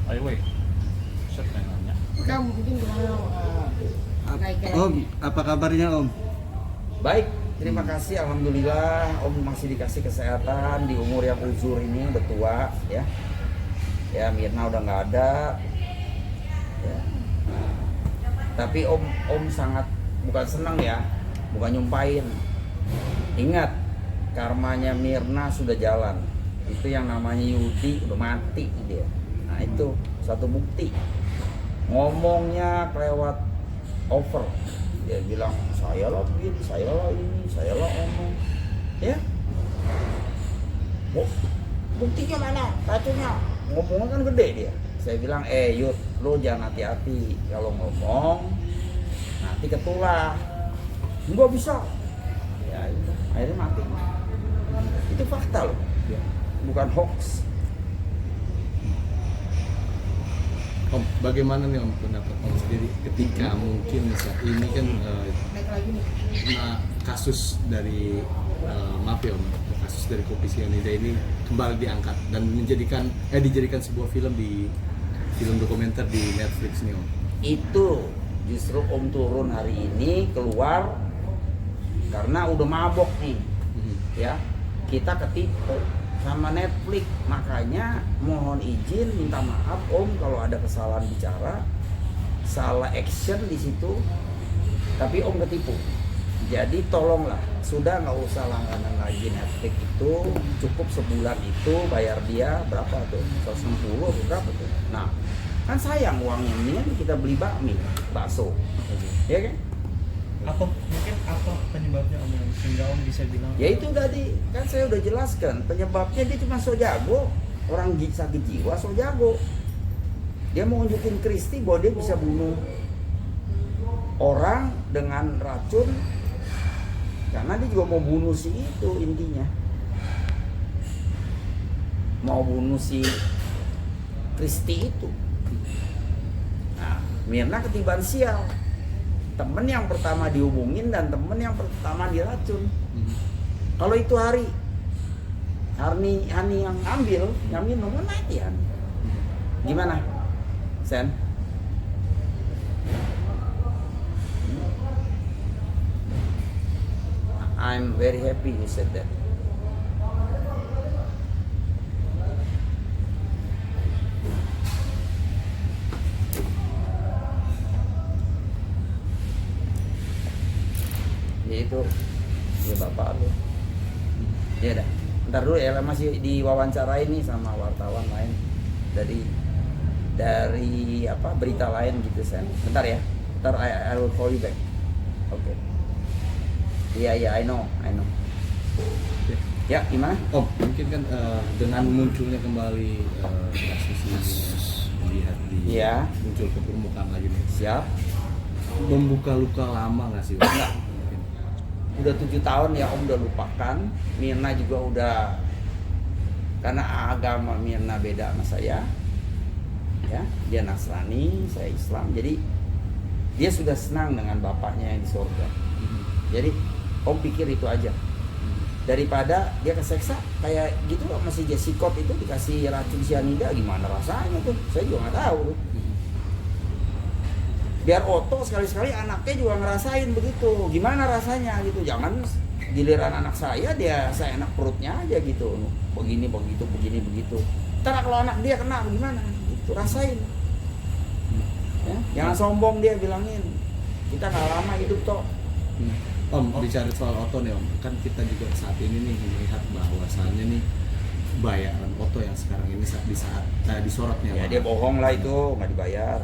Ayo weh. Set nanya. Udah mungkin gimana Om, apa kabarnya Om? Baik, terima kasih. Alhamdulillah Om masih dikasih kesehatan di umur yang uzur ini, udah tua ya. Ya Mirna udah nggak ada. Ya. Tapi Om sangat bukan senang ya, bukan nyumpain. Ingat, karmanya Mirna sudah jalan. Itu yang namanya Yudi udah mati dia. Nah itu satu bukti. Ngomongnya kelewat over. Dia bilang saya lah begini, saya lah ini, saya lah omong. Ya. Buktinya mana? Racunnya. Ngomongnya kan gede dia. Saya bilang, Yud, lo jangan hati-hati kalau ngomong, nanti ketulah. Nggak bisa. Ya itu, akhirnya mati. Itu fakta loh, bukan hoax. Om, bagaimana nih Om pendapat Om sendiri ketika mungkin saat ini kan naik lagi nih. kasus dari maaf ya Om, kasus dari kopi sianida ini kembali diangkat dan dijadikan sebuah film dokumenter di Netflix nih Om. Itu justru Om turun hari ini keluar karena udah mabok nih. Ya, kita ketipu sama Netflix, makanya mohon izin minta maaf Om kalau ada kesalahan bicara, salah action di situ, tapi Om ketipu. Jadi tolonglah, sudah nggak usah langganan lagi Netflix itu, cukup sebulan itu bayar dia berapa tuh, 160 berapa tuh. Nah, kan sayang uangnya, mendingan kita beli bakso, ya kan? Mungkin apa penyebabnya Om yang sehingga Om bisa bilang? Ya itu tadi kan saya udah jelaskan penyebabnya, dia cuma so jago, orang sakit jiwa so jago. Dia mau nunjukin Kristi bahwa dia bisa bunuh orang dengan racun, karena dia juga mau bunuh si itu intinya, mau bunuh si Kristi itu. Nah, Mirna ketiban sial. Temen yang pertama dihubungin dan temen yang pertama diracun. Kalau itu Hani yang ambil, yang minum kan mati Hani. Gimana, Sen? I'm very happy you said that. Ya itu, ya bapak lu. Ya dah, ntar dulu ya, masih diwawancara ini sama wartawan lain dari apa berita lain gitu Sen. Bentar ya, ntar I will call you back. Oke. Iya, I know. Ya, gimana? Om, mungkin kan dengan munculnya kembali kasus ini melihat muncul ke permukaan lagi nih. Siap. Membuka luka lama nggak sih? Enggak. Udah 7 tahun ya Om udah lupakan. Mirna juga udah, karena agama Mirna beda sama saya. Ya, dia Nasrani, saya Islam. Jadi dia sudah senang dengan bapaknya yang di surga. Jadi Om pikir itu aja. Daripada dia keseksa kayak gitu loh, masih Jessica itu dikasih racun sianida, gimana rasanya tuh? Saya juga nggak tahu tuh. Biar Otto sekali-sekali anaknya juga ngerasain begitu, gimana rasanya gitu. Jangan giliran anak saya enak perutnya aja gitu, begini begitu. Ntar kalau anak dia kena gimana gitu, rasain ya. Jangan sombong, dia bilangin kita nggak lama hidup toh. Om, bicara soal Otto nih Om, kan kita juga saat ini nih melihat bahwasannya nih bayaran Otto yang sekarang ini di saat disorotnya. Ya dia bohong lah itu, nggak dibayar.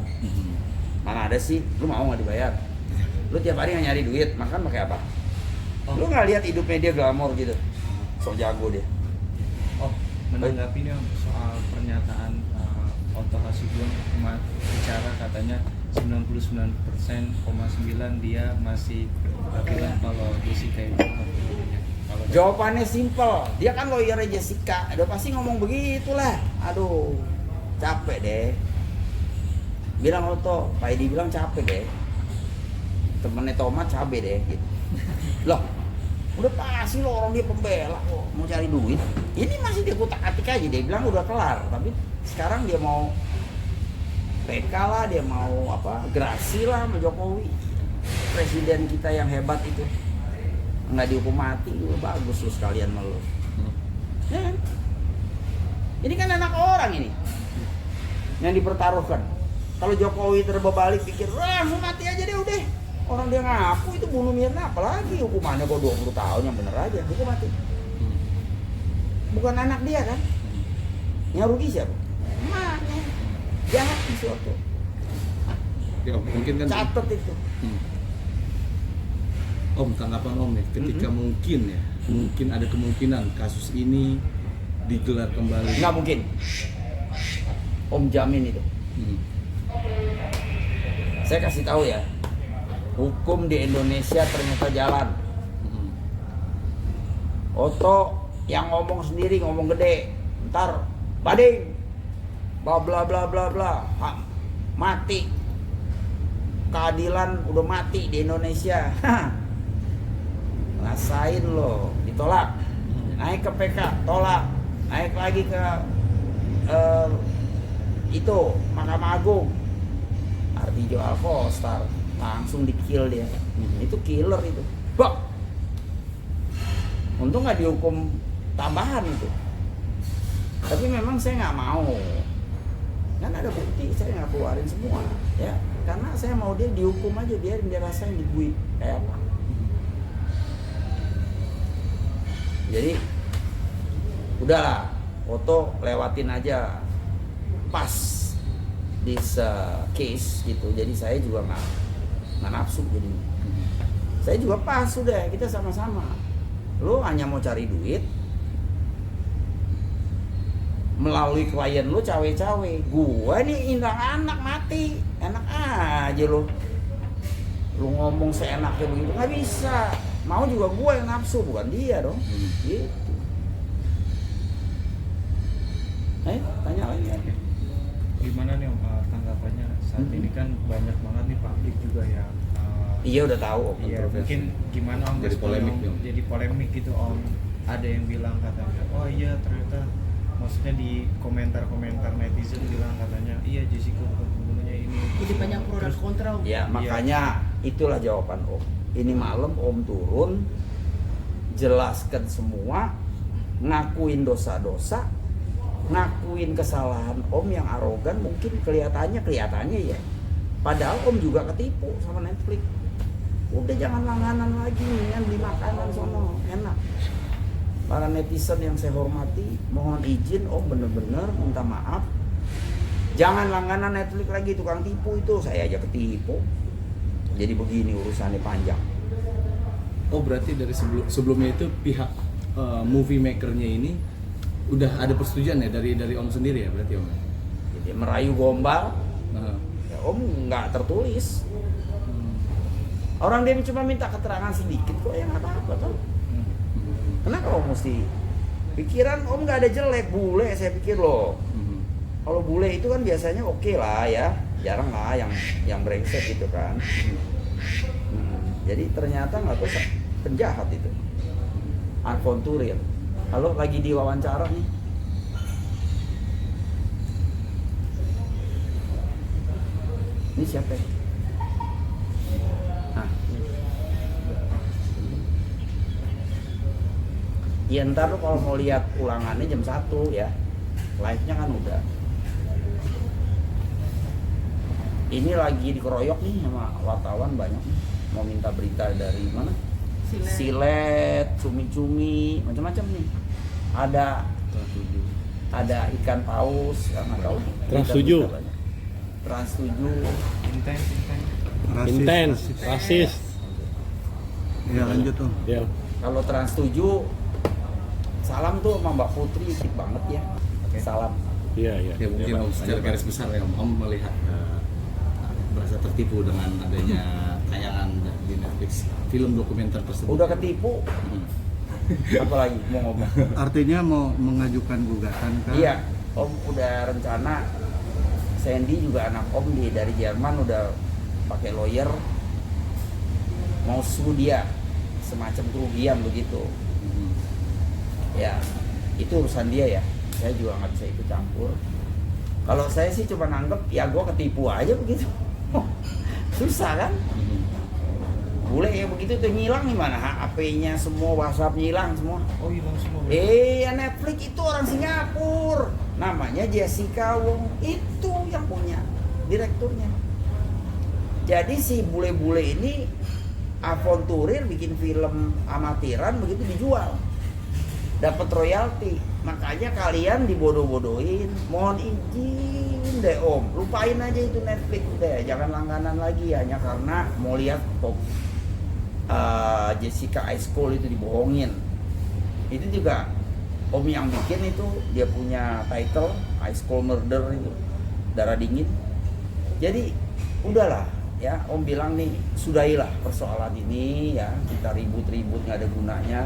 Mana ada sih, lu mau nggak dibayar? Lu tiap hari nyari duit, makan pakai apa? Lu nggak lihat hidupnya dia glamor gitu, so jago dia. Oh, menanggapi nih Om, soal pernyataan Otto Hasibuan bicara katanya 99,9 dia masih bilang kalau Jessica itu pembunuhnya. Jawabannya simpel, dia kan lawyernya Jessica, udah pasti ngomong begitulah. Aduh, capek deh. Bilang Otto, Pak Edi bilang capek deh. Temennya Tomat cabe deh gitu. Loh, udah pasti lo orang dia pembela kok, mau cari duit. Ini masih dia kutak-atik aja, dia bilang udah kelar, tapi sekarang dia mau PK lah, dia mau apa gerasi lah sama Jokowi, presiden kita yang hebat itu, nggak dihukum mati, bagus lu sekalian malu. Ya kan? Ini kan anak orang ini yang dipertaruhkan. Kalau Jokowi terbebalik pikir, wah mau mati aja deh udah. Orang dia ngaku itu bunuh Mirna, apalagi hukumannya kok 20 tahun yang bener aja, hukum mati. Bukan anak dia kan? Yang rugi siapa? Emaknya. Jahat di suatu. Ya, mungkin kan Catat itu. Om, tanggapan Om nih, ketika mungkin ada kemungkinan kasus ini digelar kembali. Nggak mungkin. Om jamin itu. Saya kasih tahu ya, hukum di Indonesia ternyata jalan. Oto yang ngomong sendiri, ngomong gede, ntar bading, bla bla bla bla bla, mati. Keadilan udah mati di Indonesia. Rasain loh, ditolak. Naik ke PK, tolak. Naik lagi ke itu Mahkamah Agung. Artijo Alkostar langsung di-kill dia. Itu killer itu. Bak. Untung nggak dihukum tambahan itu. Tapi memang saya nggak mau. Kan ada bukti, saya nggak keluarin semua, ya. Karena saya mau dia dihukum aja, biarin dia rasain digui kayak apa. Jadi udahlah, foto lewatin aja pas this case gitu. Jadi saya juga nggak nafsu jadi. Saya juga pas sudah, kita sama-sama. Lu hanya mau cari duit melalui klien lu cawe-cawe. Gua nih indang anak mati, enak aja lu. Lu ngomong seenaknya begitu nggak bisa. Mau juga gua yang nafsu, bukan dia dong. Gitu. Tanya lagi. Gimana nih Om tanggapannya saat ini kan banyak banget nih publik juga yang Iya udah tahu Om. iya, mungkin gimana Om Jadi polemik Om, nih, Om. jadi polemik gitu Om. Ada yang bilang katanya, oh iya ternyata, maksudnya di komentar-komentar netizen bilang katanya, iya Jessica bukan pembunuhnya ini. Jadi banyak pro dan kontra. Ya makanya itulah jawaban Om. Ini malam Om turun, jelaskan semua, ngakuin dosa-dosa, ngakuin kesalahan Om yang arogan, mungkin kelihatannya ya. Padahal Om juga ketipu sama Netflix. Udah jangan langganan lagi, kan beli makanan sono, enak. Para netizen yang saya hormati, mohon izin Om bener-bener minta maaf. Jangan langganan Netflix lagi, tukang tipu itu, saya aja ketipu. Jadi begini urusannya panjang. Oh, berarti dari sebelumnya itu pihak movie makernya ini udah ada persetujuan ya dari Om sendiri ya berarti Om? Jadi merayu gombal, Nah. ya Om nggak tertulis. Orang dia cuma minta keterangan sedikit kok, ya nggak apa-apa tuh. Kenapa Om mesti? Pikiran Om nggak ada jelek, bule saya pikir loh. Kalau bule itu kan biasanya oke lah ya, jarang lah yang brengsek gitu kan. Jadi ternyata nggak tahu penjahat itu, avanturir. Kalau lagi diwawancara nih, ini siapa? Ya? Nah, ya ntar lu kalau mau lihat ulangannya jam 1 ya, live-nya kan udah. Ini lagi dikeroyok nih sama wartawan banyak nih. Mau minta berita dari mana? Silet, cumi-cumi, macam-macam nih. Ada ikan paus, nggak tahu. Trans 7. Trans 7. Intens, rasis. Ya lanjut Om. Ya. Kalau Trans 7, salam tuh sama Mbak Putri, tip banget ya. Salam. Iya, iya. Ya mungkin Om secara garis besar ya Om melihat merasa tertipu dengan adanya tayangan di Netflix film dokumenter tersebut. Udah ketipu. Apalagi mau ngomong. Artinya mau mengajukan gugatan kan? Iya, Om udah rencana. Sandy juga anak Om dari Jerman udah pakai lawyer, mau suruh dia semacam kerugian begitu. Ya, itu urusan dia ya. Saya juga nggak bisa ikut campur. Kalau saya sih cuma nanggep ya gue ketipu aja begitu. Susah kan? Boleh ya begitu tuh ngilang gimana? HP-nya semua, WhatsApp ngilang semua. Oh hilang semua. Ya Netflix itu orang Singapura. Namanya Jessica Wong. Itu yang punya direkturnya. Jadi si bule-bule ini avanturir bikin film amatiran begitu dijual. Dapat royalti. Makanya kalian dibodoh-bodohin. Mohon izin deh Om. Lupain aja itu Netflix deh. Jangan langganan lagi hanya karena mau lihat Jessica High School itu dibohongin. Itu juga Om yang bikin itu dia punya title High School Murder itu darah dingin. Jadi udahlah ya Om bilang nih sudahilah persoalan ini ya, kita ribut-ribut nggak ada gunanya.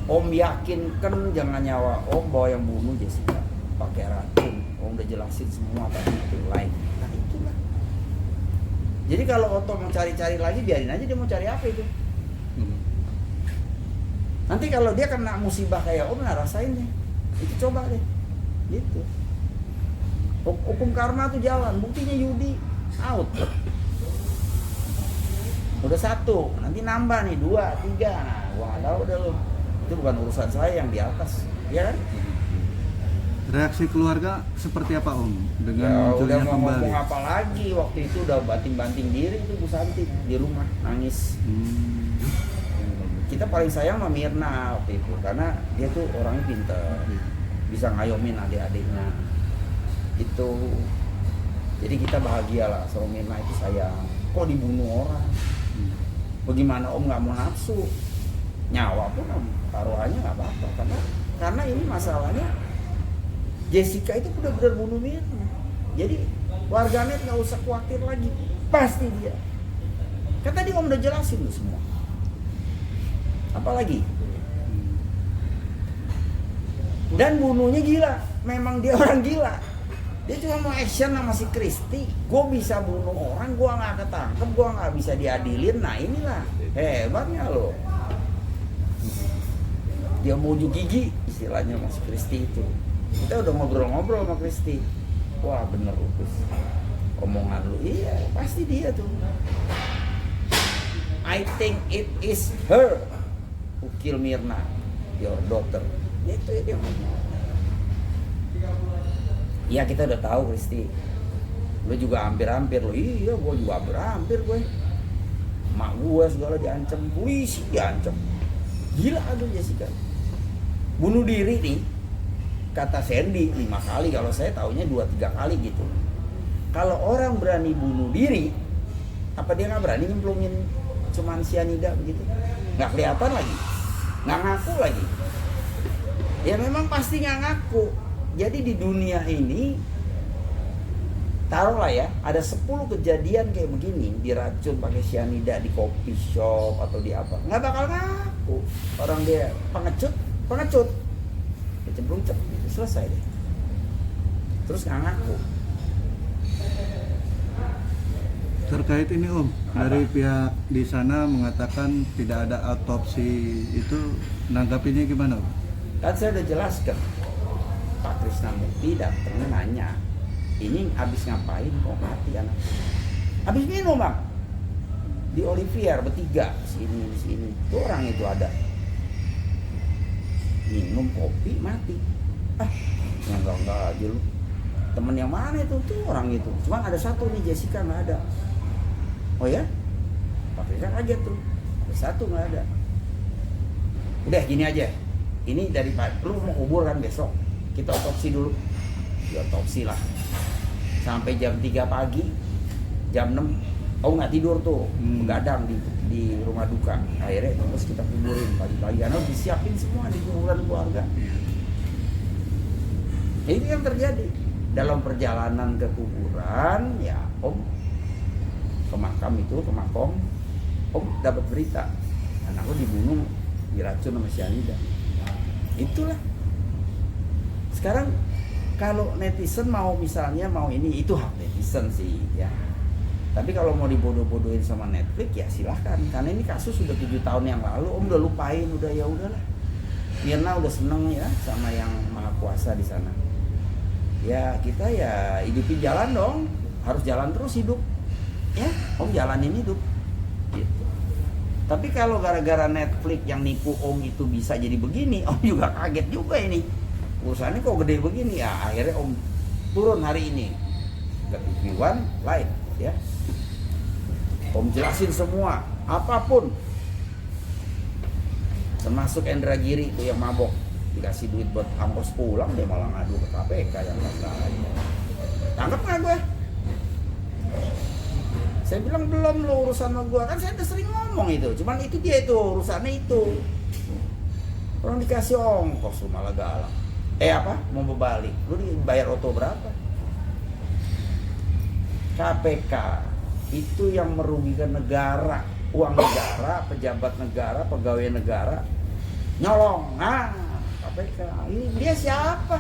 Om yakinkan jangan nyawa Om bahwa yang bunuh Jessica pakai racun. Om udah jelasin semua tadi itu lain. Nah itulah. Jadi kalau Oto mau cari-cari lagi biarin aja dia mau cari apa itu. Nanti kalau dia kena musibah kayak Om nah rasain deh. Itu coba deh. Gitu. Hukum karma tuh jalan. Buktinya Yudi out. Udah 1, nanti nambah nih 2, 3. Nah, gua nggak tahu udah lo. Itu bukan urusan saya yang di atas, ya kan? Reaksi keluarga seperti apa Om dengan Ya udah munculnya mau kembali? ngomong apa lagi, waktu itu udah banting-banting diri itu Bu Santi di rumah nangis. Kita paling sayang sama Mirna waktu itu karena dia tuh orangnya pintar, bisa ngayomin adik-adiknya. Itu jadi kita bahagia lah sama Mirna itu sayang. Kok dibunuh orang? Bagaimana Om nggak mau nafsu? Nyawa pun Om taruhannya nggak apa-apa karena ini masalahnya Jessica itu benar-benar bunuh Mirna. Jadi warganet nggak usah khawatir lagi, pasti dia. Kan tadi Om udah jelasin tuh semua. Apalagi? Dan bunuhnya gila, memang dia orang gila. Dia cuma mau action sama si Kristi. Gue bisa bunuh orang, gue nggak ketangkep, gue nggak bisa diadilin. Nah inilah hebatnya loh. Dia mau ujuk gigi, istilahnya sama si Kristi itu. Kita udah ngobrol-ngobrol sama Kristi. Wah bener Upis, omongan lu iya pasti dia tuh. I think it is her who kill Mirna, your daughter. Itu dia ngomong. Iya kita udah tahu Kristi. Lu juga hampir-hampir lo. Iya gue juga hampir-hampir gue. Mak gue segala diancam, polisi diancam. Gila aduh Jessica. Bunuh diri nih. Kata Sandy 5 kali, kalau saya taunya 2-3 kali gitu. Kalau orang berani bunuh diri, apa dia nggak berani nyemplungin cuman cyanida begitu? Nggak kelihatan lagi, nggak ngaku lagi. Ya memang pasti nggak ngaku. Jadi di dunia ini, taruhlah ya, ada 10 kejadian kayak begini, diracun pakai cyanida di coffee shop atau di apa, nggak bakal ngaku. Orang dia pengecut, kecemplung-cep, gitu, selesai deh. Terus nggak ngaku. Terkait ini Om, dari pihak di sana mengatakan tidak ada autopsi, itu nanggapinya gimana Om? Kan saya udah jelaskan, Pak Krisnamurti datang nanya, ini habis ngapain kok mati anak? Habis minum Bang, di Olivier bertiga, sini, tuh orang itu ada. Minum kopi mati. Enggak aja lu. Temen yang mana itu tuh orang itu? Cuman ada satu nih Jessica nggak ada. Oh ya? Pakai kan aja tuh. Ada satu nggak ada. Udah gini aja. Ini dari lu mau kubur kan besok. Kita otopsi dulu. Diotopsi lah. Sampai jam 3 pagi, jam 6. Oh nggak tidur tuh, begadang di rumah duka. Akhirnya terus kita kuburin pagi-pagi karena disiapin semua di kuburan keluarga. Ini yang terjadi dalam perjalanan ke kuburan ya Om ke makam itu ke makom Om dapat berita anak lo dibunuh diracun sama cyanida. Itulah sekarang kalau netizen mau misalnya mau ini itu hak netizen sih ya. Tapi kalau mau dibodoh-bodohin sama Netflix ya silahkan. Karena ini kasus sudah 7 tahun yang lalu, Om udah lupain, udah ya udahlah. Mirna udah seneng ya sama yang maha kuasa di sana. ya kita ya hidupin jalan dong, harus jalan terus hidup, ya Om jalanin hidup, gitu. Tapi kalau gara-gara Netflix yang nipu Om itu bisa jadi begini, Om juga kaget juga ini. Urusannya kok gede begini ya, akhirnya Om turun hari ini ke TV One live ya. Om jelasin semua, apapun. Termasuk Endra Giri itu yang mabok, dikasih duit buat ongkos pulang, dia malah ngadu ke KPK yang masalah. Tangkap nggak gue? Saya bilang belum lo urusan sama gue, kan saya udah sering ngomong itu, cuman itu dia itu urusannya itu. Orang dikasih ongkos lu malah galak. Mau berbalik, lu dibayar oto berapa? KPK itu yang merugikan negara, uang negara, pejabat negara, pegawai negara, nyolong. KPK ini dia siapa?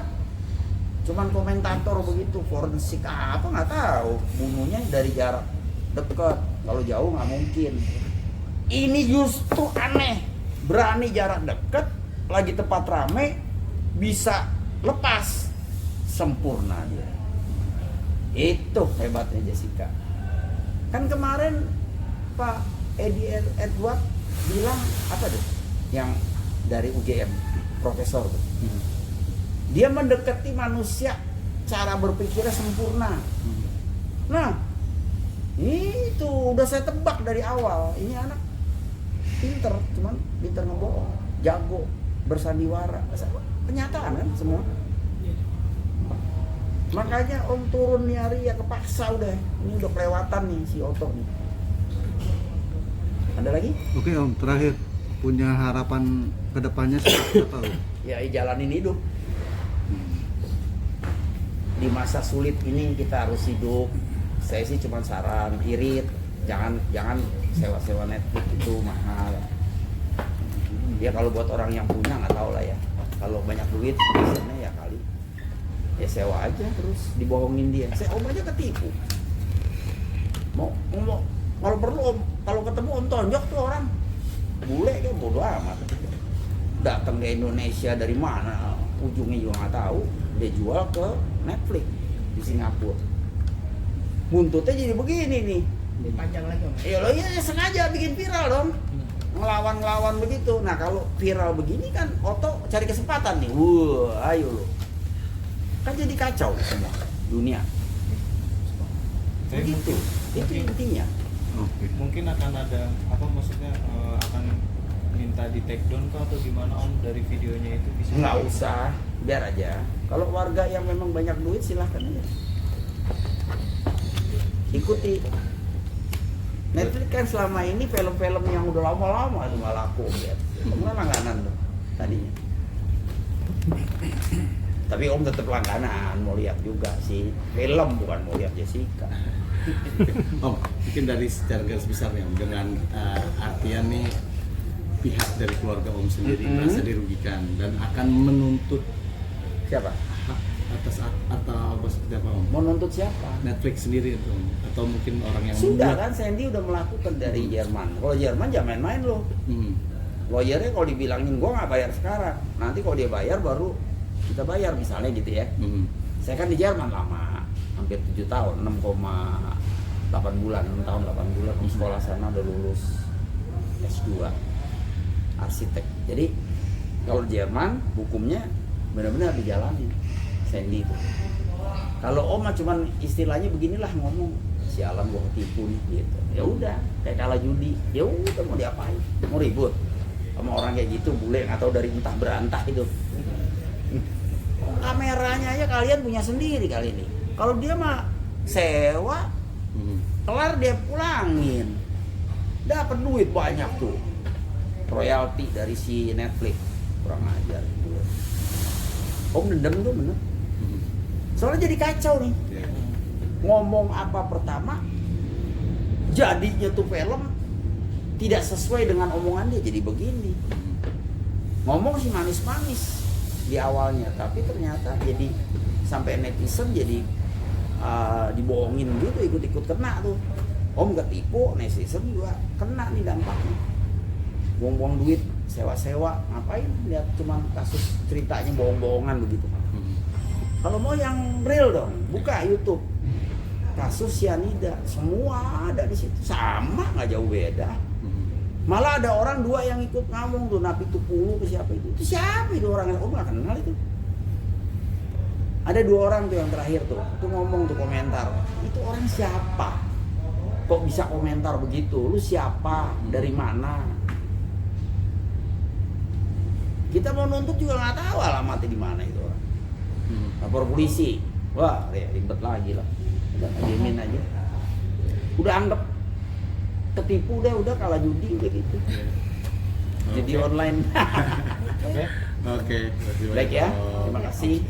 Cuman komentator begitu, forensik apa nggak tahu, bunuhnya dari jarak dekat, kalau jauh nggak mungkin. Ini justru aneh, berani jarak dekat, lagi tempat rame bisa lepas, sempurna dia. Itu hebatnya Jessica. Kan kemarin Pak Edi Edward bilang apa tuh, yang dari UGM, profesor tuh. Dia mendekati manusia, cara berpikirnya sempurna. Nah, itu udah saya tebak dari awal. Ini anak pinter, cuman pinter ngebohong, jago bersandiwara. Kenyataan kan semua. Makanya Om turun nih hari ya kepaksa udah. Ini udah kelewatan nih si Oto nih. Ada lagi? Oke Om, terakhir punya harapan kedepannya seperti apa Om? Ya jalanin hidup. Di masa sulit ini kita harus hidup. Saya sih cuma saran, irit, jangan sewa-sewa Netflix itu mahal. Ya kalau buat orang yang punya nggak tahu lah ya. Kalau banyak duit biasanya ya kali ya sewa aja terus dibohongin dia. Om aja ketipu. Mau kalau perlu Om, kalau ketemu Om tonjok tuh orang bule kan bodo amat. Datang ke Indonesia dari mana, ujungnya juga nggak tahu. Dia jual ke Netflix di Singapura. Buntutnya jadi begini nih. Panjang lagi Om. Ya lo ya sengaja bikin viral dong. Ngelawan begitu. Nah kalau viral begini kan Oto cari kesempatan nih. Ayo lo. Kan jadi kacau semua dunia. Begitu. Itu intinya. Oke. Mungkin akan ada apa maksudnya akan minta di take down kah atau gimana Om dari videonya itu bisa? Nggak usah, biar aja. Kalau warga yang memang banyak duit silahkan aja. Ikuti. Netflix kan selama ini film-film yang udah lama-lama itu malah laku ya. Kemana langganan tuh tadinya. Tapi Om tetap langganan, mau lihat juga sih film, bukan mau lihat Jessica. Om, mungkin dari secara garis besarnya Om, dengan artian nih pihak dari keluarga Om sendiri merasa dirugikan dan akan menuntut Siapa? hak atas atau apa seperti apa Om? Mau nuntut siapa? Netflix sendiri itu Om, atau mungkin orang yang Sudah membuat. kan Sandy udah melakukan dari Jerman. Kalau Jerman jangan main-main loh. Hmm. Lawyernya kalau dibilangin gua nggak bayar sekarang, nanti kalau dia bayar baru kita bayar misalnya gitu ya. Saya kan di Jerman lama, hampir 7 tahun, 6,8 bulan, 6 tahun 8 bulan di sekolah sana udah lulus S2 arsitek. Jadi kalau Jerman hukumnya benar-benar dijalanin Sandy itu. Kalau Om cuman istilahnya beginilah ngomong, sialan gua ketipu nih gitu. Ya udah, kayak kalah judi. Ya udah mau diapain? Mau ribut sama orang kayak gitu, bule atau dari entah berantah itu. Kameranya aja kalian punya sendiri kali ini. Kalau dia mah sewa, kelar dia pulangin. Dapat duit banyak tuh. Royalti dari si Netflix. Kurang ajar. Om dendam tuh bener. Soalnya jadi kacau nih. Ngomong apa pertama, jadinya tuh film tidak sesuai dengan omongan dia, jadi begini. Ngomong sih manis-manis di awalnya, tapi ternyata jadi sampai netizen jadi dibohongin gitu, ikut-ikut kena tuh. Om gak tipu, netizen juga kena nih dampaknya. Buang-buang duit, sewa-sewa, ngapain lihat cuma kasus ceritanya bohong-bohongan begitu. Kalau mau yang real dong, buka YouTube. Kasus cyanida, semua ada di situ. Sama, nggak jauh beda. Malah ada orang 2 yang ikut ngomong tuh, Napi Tupulu ke siapa itu? Itu siapa itu orang? Oh, nggak kenal itu. Ada 2 orang tuh yang terakhir tuh, itu ngomong tuh komentar. Itu orang siapa? Kok bisa komentar begitu? Lu siapa? Dari mana? Kita mau nuntut juga nggak tahu alamatnya di mana itu orang. Lapor polisi, wah ribet lagi lah. Udah diemin aja. Udah anggap ketipu udah kalah judi udah gitu. Jadi Oke. online. Oke. Baik ya, terima kasih.